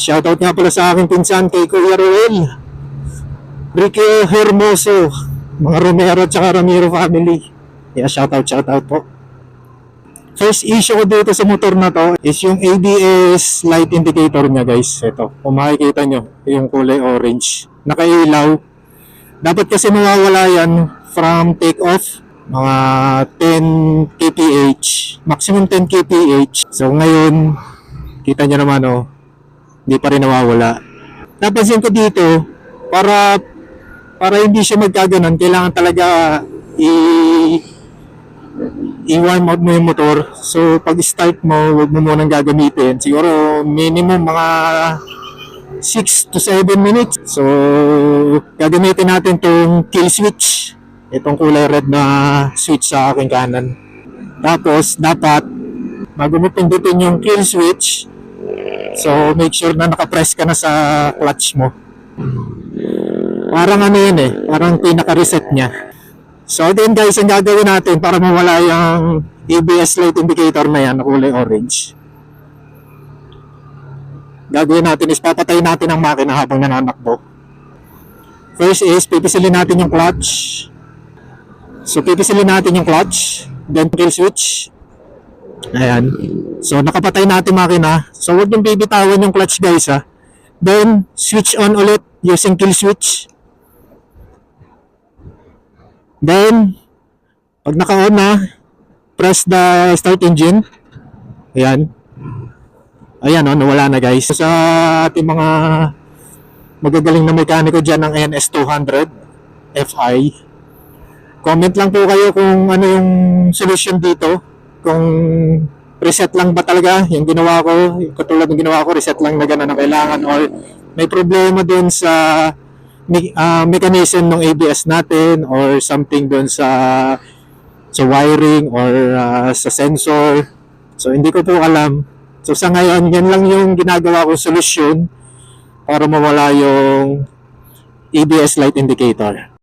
Shoutout nga pala sa aking pinsan kay Kuya Roel, Ricky Hermoso, mga Romero at Ramiro family. Yeah, shoutout po. First issue ko dito sa motor na to is yung ABS light indicator niya, guys. Ito, kung makikita nyo, yung kulay orange. Nakailaw. Dapat kasi mawawala yan from take off, mga 10 kph, maximum 10 kph. So ngayon, kita nyo naman hindi pa rin nawawala. Napansin ko dito, para hindi siya magkaganon, kailangan talaga i-warm out mo yung motor. So pag start mo, huwag mo munang gagamitin. Siguro minimum mga 6 to 7 minutes. So gagamitin natin tong kill switch, itong kulay red na switch sa aking kanan. Tapos dapat bago mo pindutin yung kill switch, so make sure na nakapress ka na sa clutch mo. Parang parang pinaka-reset niya. So then guys, ang gagawin natin para mawala yung ABS light indicator na yan na kulay orange, gagawin natin is papatay natin ang makina habang nananakbo. First is pipisilin natin yung clutch. So pipisilin natin yung clutch, then kill switch. Ayan. So nakapatay natin makina. So huwag yung bibitawan yung clutch, guys, ha. Then switch on ulit using kill switch. Then pag naka-on na, press the start engine. Ayan. Ayan, nawala na, guys. Sa ating mga magagaling na mekaniko dyan ng NS200 Fi, comment lang po kayo kung ano yung solution dito. Kung reset lang ba talaga yung ginawa ko, katulad ng ginawa ko, reset lang na gano'n ang kailangan, or may problema dun sa mechanism ng ABS natin, or something dun sa wiring or sa sensor. So hindi ko po alam. So sa ngayon, yan lang yung ginagawa kong solusyon para mawala yung ABS light indicator.